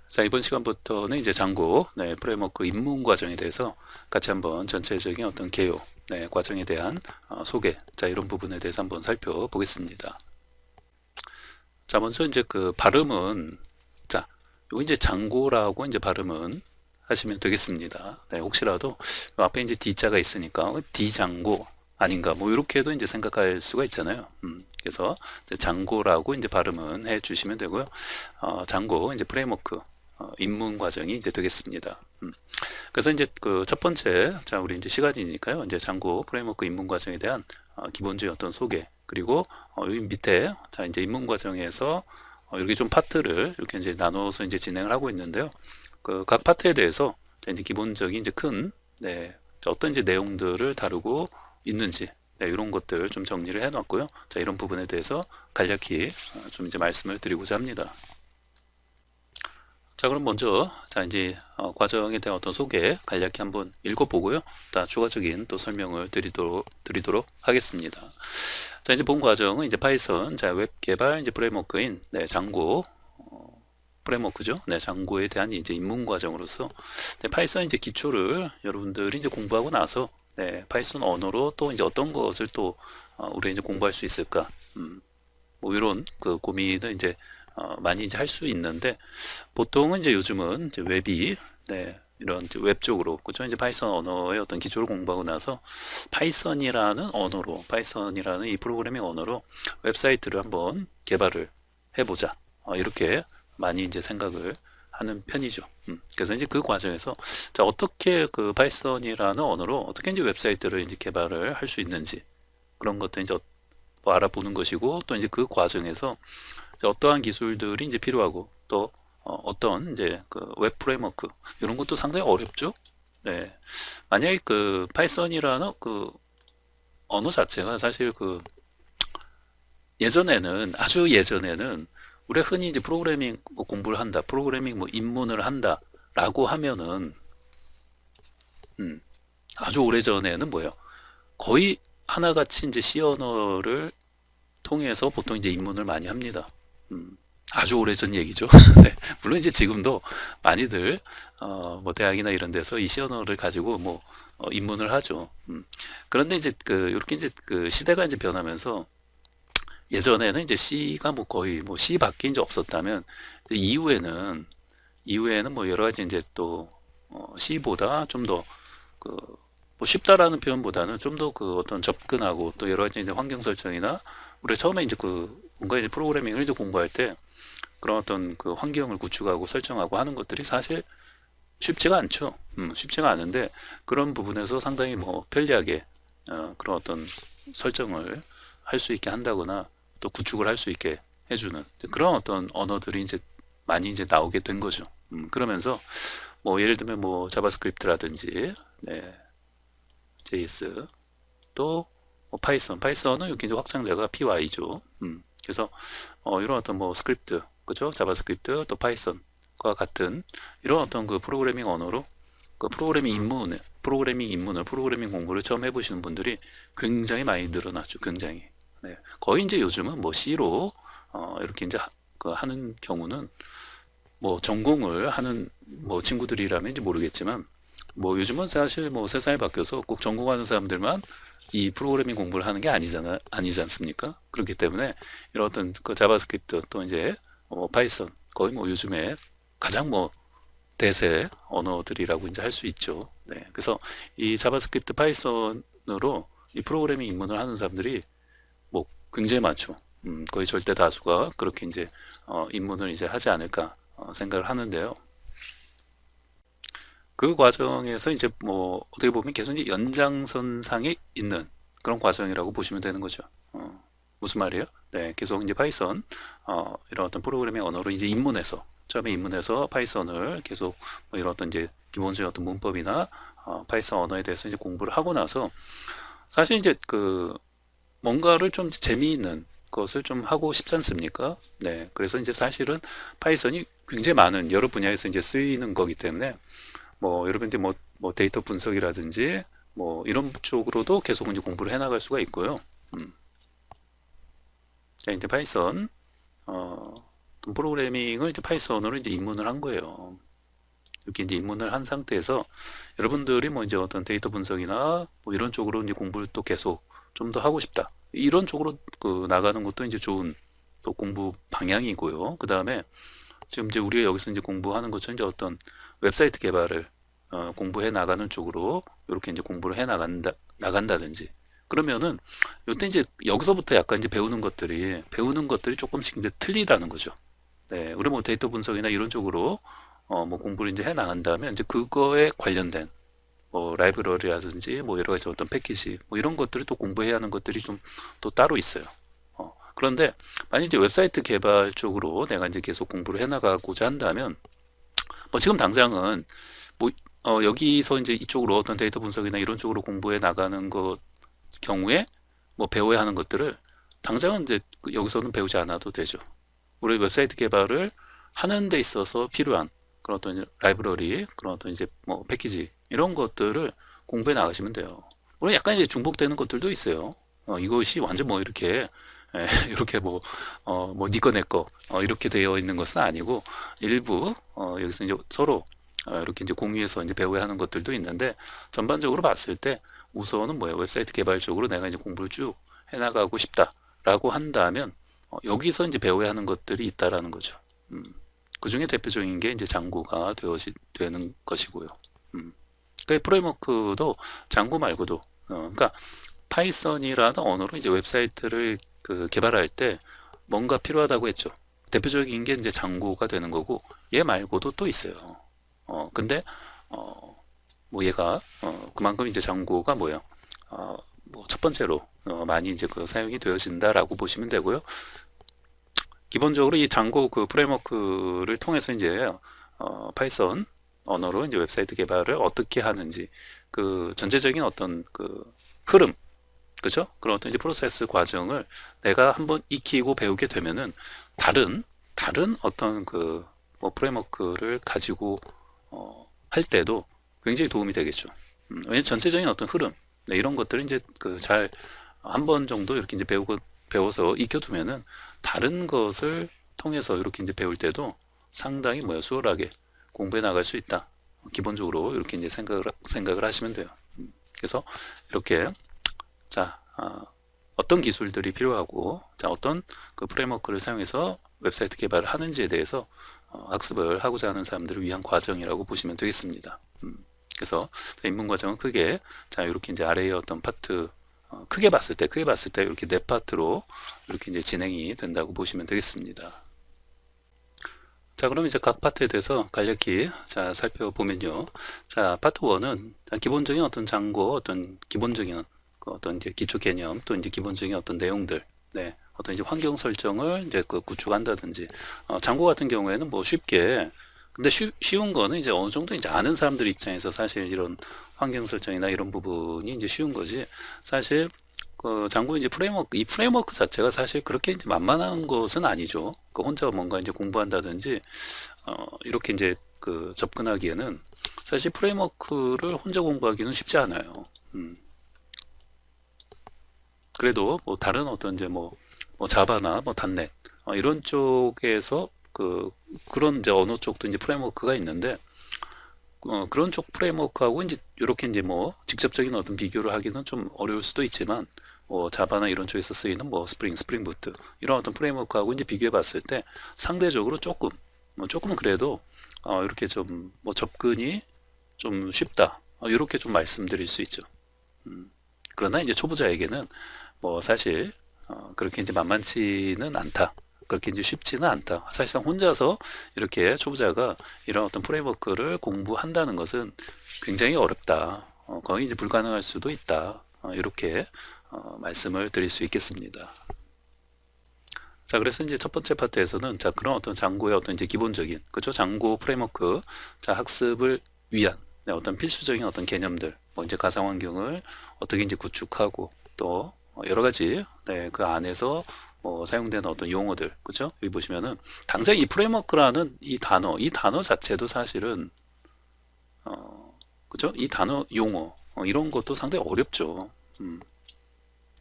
자, 이번 시간부터는 이제 장고, 프레임워크 입문 과정에 대해서 같이 한번 전체적인 어떤 개요, 과정에 대한 소개, 자, 이런 부분에 대해서 한번 살펴보겠습니다. 자, 먼저 이제 그 발음은, 자, 요 이제 장고라고 이제 발음은 하시면 되겠습니다. 네, 혹시라도 앞에 이제 D자가 있으니까 D장고 아닌가, 뭐 이렇게도 이제 생각할 수가 있잖아요. 그래서 이제 장고라고 이제 발음은 해 주시면 되고요. 장고 이제 프레임워크 입문 과정이 이제 되겠습니다. 그래서 이제 그 첫 번째, 자, 우리 이제 시간이니까요. 이제 장고 프레임워크 입문 과정에 대한 기본적인 어떤 소개, 그리고 여기 밑에, 자, 이제 입문 과정에서 이렇게 좀 파트를 이렇게 이제 나눠서 이제 진행을 하고 있는데요. 그 각 파트에 대해서 이제 기본적인 이제 큰, 어떤 이제 내용들을 다루고 있는지, 이런 것들 좀 정리를 해놨고요. 자, 이런 부분에 대해서 간략히 좀 이제 말씀을 드리고자 합니다. 자, 그럼 먼저, 자, 이제, 과정에 대한 어떤 소개 간략히 한번 읽어보고요. 다 추가적인 또 설명을 드리도록 하겠습니다. 자, 이제 본 과정은 이제 파이썬, 자, 웹 개발 이제 프레임워크인, 장고, 프레임워크죠. 장고에 대한 이제 입문 과정으로서, 파이썬 이제 기초를 여러분들이 이제 공부하고 나서, 파이썬 언어로 또 이제 어떤 것을 또, 우리 이제 공부할 수 있을까. 뭐 이런 그 고민을 이제 많이 이제 할 수 있는데 보통은 이제 요즘은 이제 웹이 이런 이제 웹 쪽으로 그죠 이제 파이썬 언어의 어떤 기초를 공부하고 나서 파이썬이라는 언어로 파이썬이라는 이 프로그래밍 언어로 웹사이트를 한번 개발을 해보자 이렇게 많이 이제 생각을 하는 편이죠. 그래서 이제 그 과정에서 자 어떻게 그 파이썬이라는 언어로 어떻게 이제 웹사이트를 이제 개발을 할 수 있는지 그런 것들 이제 뭐 알아보는 것이고 또 이제 그 과정에서 이제 어떠한 기술들이 이제 필요하고 또 어떤 이제 그 웹 프레임워크 이런 것도 상당히 어렵죠. 네. 만약에 그 파이썬이라는 그 언어 자체가 사실 그 예전에는 아주 예전에는 우리가 흔히 이제 프로그래밍 뭐 공부를 한다, 프로그래밍 뭐 입문을 한다라고 하면은 음, 아주 오래전에는 뭐예요? 거의 하나같이 이제 C 언어를 통해서 보통 이제 입문을 많이 합니다. 음, 아주 오래전 얘기죠. 네, 물론 이제 지금도 많이들 뭐 대학이나 이런 데서 이 C 언어를 가지고 뭐 입문을 하죠. 그런데 이제 그 이렇게 이제 그 시대가 이제 변하면서 예전에는 이제 C가 뭐 거의 뭐 C밖에 이제 없었다면 이제 이후에는 뭐 여러 가지 이제 또 C보다 좀 더 그 뭐 쉽다라는 표현보다는 좀 더 그 어떤 접근하고 또 여러 가지 이제 환경 설정이나 우리 처음에 이제 그 뭔가 이제 프로그래밍을 이제 공부할 때 그런 어떤 그 환경을 구축하고 설정하고 하는 것들이 사실 쉽지가 않죠. 쉽지가 않은데 그런 부분에서 상당히 뭐 편리하게 그런 어떤 설정을 할 수 있게 한다거나 또 구축을 할 수 있게 해주는 그런 어떤 언어들이 이제 많이 이제 나오게 된 거죠. 그러면서 뭐 예를 들면 뭐 자바스크립트라든지 JS 또뭐 파이썬은 여기 이제 확장자가 py죠. 그래서 이런 어떤 뭐 스크립트, 그죠? 자바스크립트 또 파이썬과 같은 이런 어떤 그 프로그래밍 언어로 그 프로그래밍 공부를 처음 해보시는 분들이 굉장히 많이 늘어났죠. 굉장히. 네. 거의 이제 요즘은 뭐 C로 이렇게 이제 그 하는 경우는 뭐 전공을 하는 뭐 친구들이라면 이제 모르겠지만 뭐 요즘은 사실 뭐 세상이 바뀌어서 꼭 전공하는 사람들만 이 프로그래밍 공부를 하는 게 아니지 않습니까? 그렇기 때문에 이런 어떤 그 자바스크립트 또 이제 파이썬 거의 뭐 요즘에 가장 뭐 대세 언어들이라고 이제 할 수 있죠. 네. 그래서 이 자바스크립트 파이썬으로 이 프로그래밍 입문을 하는 사람들이 뭐 굉장히 많죠. 거의 절대 다수가 그렇게 이제 입문을 이제 하지 않을까 생각을 하는데요. 그 과정에서 이제 뭐 어떻게 보면 계속 이제 연장선상에 있는 그런 과정이라고 보시면 되는 거죠. 무슨 말이에요? 네, 계속 이제 파이썬 이런 어떤 프로그래밍 언어로 이제 입문해서 처음에 입문해서 파이썬을 계속 뭐 이런 어떤 이제 기본적인 어떤 문법이나 파이썬 언어에 대해서 이제 공부를 하고 나서 사실 이제 그 뭔가를 좀 재미있는 것을 좀 하고 싶지 않습니까? 네, 그래서 이제 사실은 파이썬이 굉장히 많은 여러 분야에서 이제 쓰이는 거기 때문에 뭐 여러분들이 뭐 데이터 분석이라든지 뭐 이런 쪽으로도 계속 이제 공부를 해나갈 수가 있고요. 자, 이제 파이썬 어떤 프로그래밍을 이제 파이썬으로 이제 입문을 한 거예요. 이렇게 이제 입문을 한 상태에서 여러분들이 뭐 이제 어떤 데이터 분석이나 뭐 이런 쪽으로 이제 공부를 또 계속 좀 더 하고 싶다. 이런 쪽으로 그 나가는 것도 이제 좋은 또 공부 방향이고요. 그 다음에 지금 이제 우리가 여기서 이제 공부하는 것처럼 이제 어떤 웹사이트 개발을 공부해 나가는 쪽으로 이렇게 이제 공부를 해 나간다든지 그러면은 요때 이제 여기서부터 약간 이제 배우는 것들이 조금씩 이제 틀리다는 거죠. 네, 우리 뭐 데이터 분석이나 이런 쪽으로 뭐 공부를 이제 해 나간다면 이제 그거에 관련된 뭐 라이브러리라든지 뭐 여러 가지 어떤 패키지 뭐 이런 것들을 또 공부해야 하는 것들이 좀 또 따로 있어요. 그런데 만약 이제 웹사이트 개발 쪽으로 내가 이제 계속 공부를 해 나가고자 한다면 뭐 지금 당장은 뭐 여기서 이제 이쪽으로 어떤 데이터 분석이나 이런 쪽으로 공부해 나가는 것 경우에 뭐 배워야 하는 것들을 당장은 이제 여기서는 배우지 않아도 되죠. 우리 웹사이트 개발을 하는 데 있어서 필요한 그런 어떤 라이브러리, 그런 어떤 이제 뭐 패키지 이런 것들을 공부해 나가시면 돼요. 물론 약간 이제 중복되는 것들도 있어요. 이것이 완전 뭐 이렇게 이렇게 뭐 니꺼 내꺼 이렇게 되어 있는 것은 아니고 일부 여기서 이제 서로 이렇게 이제 공유해서 이제 배워야 하는 것들도 있는데 전반적으로 봤을 때 우선은 뭐예요? 웹사이트 개발 쪽으로 내가 이제 공부를 쭉 해나가고 싶다라고 한다면 여기서 이제 배워야 하는 것들이 있다라는 거죠. 그 중에 대표적인 게 이제 장고가 되는 것이고요. 그 프레임워크도 장고 말고도 그러니까 파이썬이라는 언어로 이제 웹사이트를 그 개발할 때 뭔가 필요하다고 했죠. 대표적인 게 이제 장고가 되는 거고 얘 말고도 또 있어요. 근데 뭐 얘가 그만큼 이제 장고가 뭐예요? 뭐 첫 번째로 많이 이제 그 사용이 되어진다라고 보시면 되고요. 기본적으로 이 장고 그 프레임워크를 통해서 이제 파이썬 언어로 이제 웹사이트 개발을 어떻게 하는지 그 전체적인 어떤 그 흐름, 그죠? 그런 어떤 이제 프로세스 과정을 내가 한번 익히고 배우게 되면은 다른 어떤 그 뭐 프레임워크를 가지고 할 때도 굉장히 도움이 되겠죠. 왜냐면 전체적인 어떤 흐름, 네, 이런 것들을 이제 그 잘 한 번 정도 이렇게 이제 배워서 익혀두면은 다른 것을 통해서 이렇게 이제 배울 때도 상당히 뭐야 수월하게 공부해 나갈 수 있다. 기본적으로 이렇게 이제 생각을 하시면 돼요. 그래서 이렇게 자 어떤 기술들이 필요하고 자 어떤 그 프레임워크를 사용해서 웹사이트 개발을 하는지에 대해서 학습을 하고자 하는 사람들을 위한 과정이라고 보시면 되겠습니다. 그래서 입문 과정은 크게 자 이렇게 이제 아래의 어떤 파트 크게 봤을 때 이렇게 네 파트로 이렇게 이제 진행이 된다고 보시면 되겠습니다. 자, 그럼 이제 각 파트에 대해서 간략히 자 살펴보면요. 자, 파트 1은 기본적인 어떤 장고, 어떤 기본적인 그 어떤 이제 기초 개념, 또 이제 기본적인 어떤 내용들, 네, 어떤 이제 환경 설정을 이제 그 구축한다든지, 장고 같은 경우에는 뭐 쉽게, 근데 쉬운 거는 이제 어느 정도 이제 아는 사람들 입장에서 사실 이런 환경 설정이나 이런 부분이 이제 쉬운 거지. 사실 그 장고 이제 이 프레임워크 자체가 사실 그렇게 이제 만만한 것은 아니죠. 그 혼자 뭔가 이제 공부한다든지, 이렇게 이제 그 접근하기에는 사실 프레임워크를 혼자 공부하기는 쉽지 않아요. 그래도 뭐 다른 어떤 이제 뭐 자바나 뭐 단넷 이런 쪽에서 그런 이제 언어 쪽도 이제 프레임워크가 있는데 그런 쪽 프레임워크하고 이제 이렇게 이제 뭐 직접적인 어떤 비교를 하기는 좀 어려울 수도 있지만 뭐 자바나 이런 쪽에서 쓰이는 뭐 스프링 부트 이런 어떤 프레임워크하고 이제 비교해 봤을 때 상대적으로 조금은 그래도 이렇게 좀 뭐 접근이 좀 쉽다 이렇게 좀 말씀드릴 수 있죠. 그러나 이제 초보자에게는 뭐 사실 그렇게 이제 만만치는 않다. 그렇게 이제 쉽지는 않다. 사실상 혼자서 이렇게 초보자가 이런 어떤 프레임워크를 공부한다는 것은 굉장히 어렵다. 거의 이제 불가능할 수도 있다. 이렇게 말씀을 드릴 수 있겠습니다. 자, 그래서 이제 첫 번째 파트에서는 자, 그런 어떤 장고의 어떤 이제 기본적인, 그죠? 장고 프레임워크, 자, 학습을 위한 네, 어떤 필수적인 어떤 개념들, 뭐 이제 가상 환경을 어떻게 이제 구축하고 또 여러 가지 네, 그 안에서 뭐 사용되는 어떤 용어들, 그죠? 여기 보시면은 당장 이 프레임워크라는 이 단어 자체도 사실은 그죠? 이 단어 용어 이런 것도 상당히 어렵죠.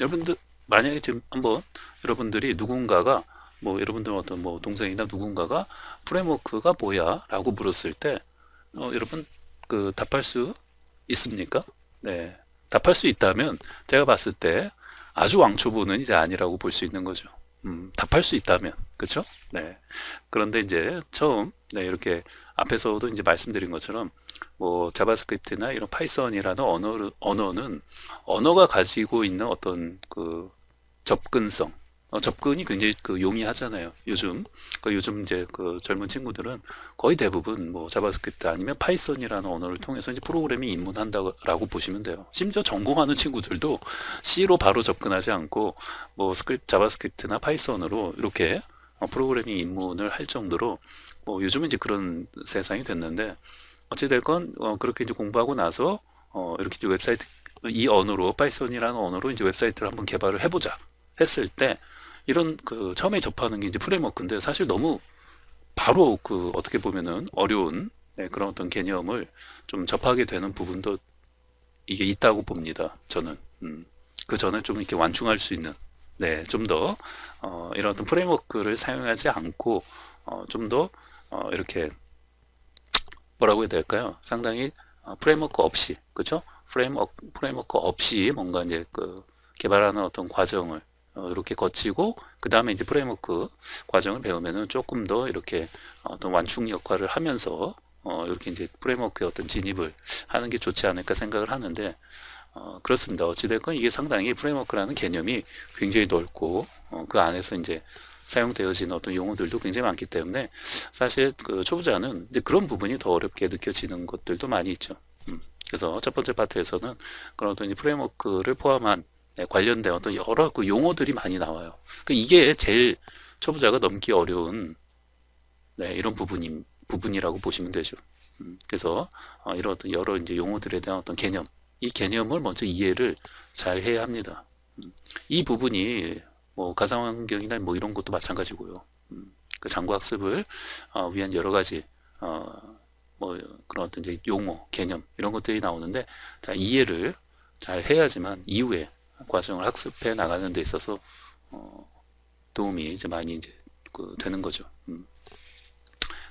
여러분들 만약에 지금 한번 여러분들이 누군가가 뭐 여러분들 어떤 뭐 동생이나 누군가가 프레임워크가 뭐야? 라고 물었을 때 여러분 그 답할 수 있습니까? 네. 답할 수 있다면 제가 봤을 때 아주 왕초보는 이제 아니라고 볼 수 있는 거죠. 답할 수 있다면, 그렇죠? 네. 그런데 이제 처음 네, 이렇게 앞에서도 이제 말씀드린 것처럼 뭐 자바스크립트나 이런 파이썬이라는 언어는 언어가 가지고 있는 어떤 그 접근성, 접근이 굉장히 그 용이하잖아요. 요즘 이제 그 젊은 친구들은 거의 대부분 뭐 자바스크립트 아니면 파이썬이라는 언어를 통해서 이제 프로그래밍 입문한다라고 보시면 돼요. 심지어 전공하는 친구들도 C로 바로 접근하지 않고 뭐 자바스크립트나 파이썬으로 이렇게 프로그래밍 입문을 할 정도로 뭐 요즘은 이제 그런 세상이 됐는데 어찌됐건 그렇게 이제 공부하고 나서 이렇게 이제 웹사이트 이 언어로 파이썬이라는 언어로 이제 웹사이트를 한번 개발을 해보자 했을 때 이런 그 처음에 접하는 게 이제 프레임워크인데 사실 너무 바로 그 어떻게 보면은 어려운 네, 그런 어떤 개념을 좀 접하게 되는 부분도 이게 있다고 봅니다. 저는 그 전에 좀 이렇게 완충할 수 있는 네, 좀 더 이런 어떤 프레임워크를 사용하지 않고 좀 더 이렇게 뭐라고 해야 될까요? 상당히 프레임워크 없이 그렇죠? 프레임워크 없이 뭔가 이제 그 개발하는 어떤 과정을 이렇게 거치고 그 다음에 이제 프레임워크 과정을 배우면은 조금 더 이렇게 어떤 완충 역할을 하면서 이렇게 이제 프레임워크의 어떤 진입을 하는 게 좋지 않을까 생각을 하는데 그렇습니다. 어찌됐건 이게 상당히 프레임워크라는 개념이 굉장히 넓고 그 안에서 이제 사용되어지는 어떤 용어들도 굉장히 많기 때문에 사실 그 초보자는 이제 그런 부분이 더 어렵게 느껴지는 것들도 많이 있죠. 그래서 첫 번째 파트에서는 그런 어떤 프레임워크를 포함한 네, 관련된 어떤 여러 그 용어들이 많이 나와요. 이게 제일 초보자가 넘기 어려운 네, 이런 부분이라고 보시면 되죠. 그래서 이런 어떤 여러 이제 용어들에 대한 어떤 개념, 이 개념을 먼저 이해를 잘 해야 합니다. 이 부분이 뭐 가상환경이나 뭐 이런 것도 마찬가지고요. 그 장구학습을 위한 여러 가지 뭐 그런 어떤 이제 용어, 개념 이런 것들이 나오는데 자, 이해를 잘 해야지만 이후에 과정을 학습해 나가는 데 있어서 도움이 이제 많이 이제 그 되는 거죠.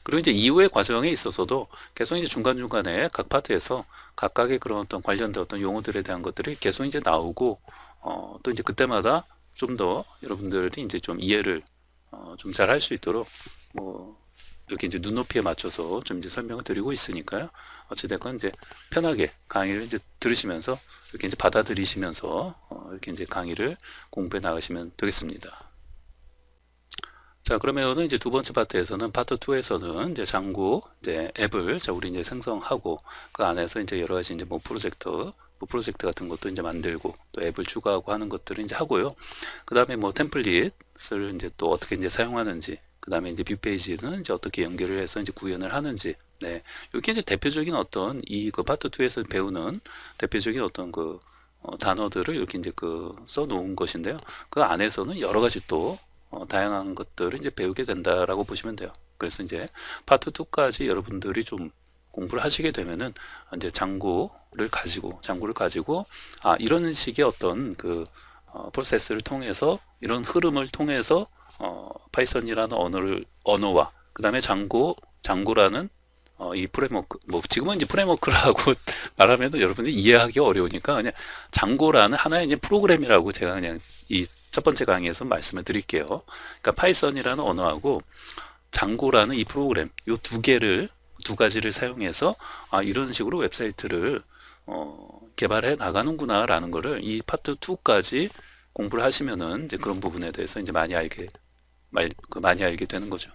그리고 이제 이후의 과정에 있어서도 계속 이제 중간중간에 각 파트에서 각각의 그런 어떤 관련된 어떤 용어들에 대한 것들이 계속 이제 나오고 또 이제 그때마다 좀 더 여러분들이 이제 좀 이해를 좀 잘 할 수 있도록 뭐 이렇게 이제 눈높이에 맞춰서 좀 이제 설명을 드리고 있으니까요. 어찌됐건 이제 편하게 강의를 이제 들으시면서 이렇게 이제 받아들이시면서 이렇게 이제 강의를 공부해 나가시면 되겠습니다. 자, 그러면은 이제 두 번째 파트에서는 파트 2에서는 이제 장구 이제 앱을 자 우리 이제 생성하고 그 안에서 이제 여러 가지 이제 뭐 프로젝트 같은 것도 이제 만들고 또 앱을 추가하고 하는 것들을 이제 하고요. 그 다음에 뭐 템플릿을 이제 또 어떻게 이제 사용하는지 그 다음에 이제 뷰 페이지는 이제 어떻게 연결을 해서 이제 구현을 하는지 네 이게 이제 대표적인 어떤 이 그 파트 2에서 배우는 대표적인 어떤 그 단어들을 이렇게 이제 그 써놓은 것인데요. 그 안에서는 여러 가지 또 다양한 것들을 이제 배우게 된다라고 보시면 돼요. 그래서 이제 파트 2까지 여러분들이 좀 공부를 하시게 되면은 이제 장구를 가지고 이런 식의 어떤 그 프로세스를 통해서 이런 흐름을 통해서 파이썬이라는 언어와 그 다음에 장구라는 이 프레임워크 뭐 지금은 이제 프레임워크라고 말하면 여러분들이 이해하기 어려우니까 그냥 장고라는 하나의 이제 프로그램이라고 제가 그냥 이 첫 번째 강의에서 말씀을 드릴게요. 그러니까 파이썬이라는 언어하고 장고라는 이 프로그램 이 두 가지를 사용해서 이런 식으로 웹사이트를 개발해 나가는구나 라는 거를 이 파트 2까지 공부를 하시면은 이제 그런 부분에 대해서 이제 많이 알게 되는 거죠.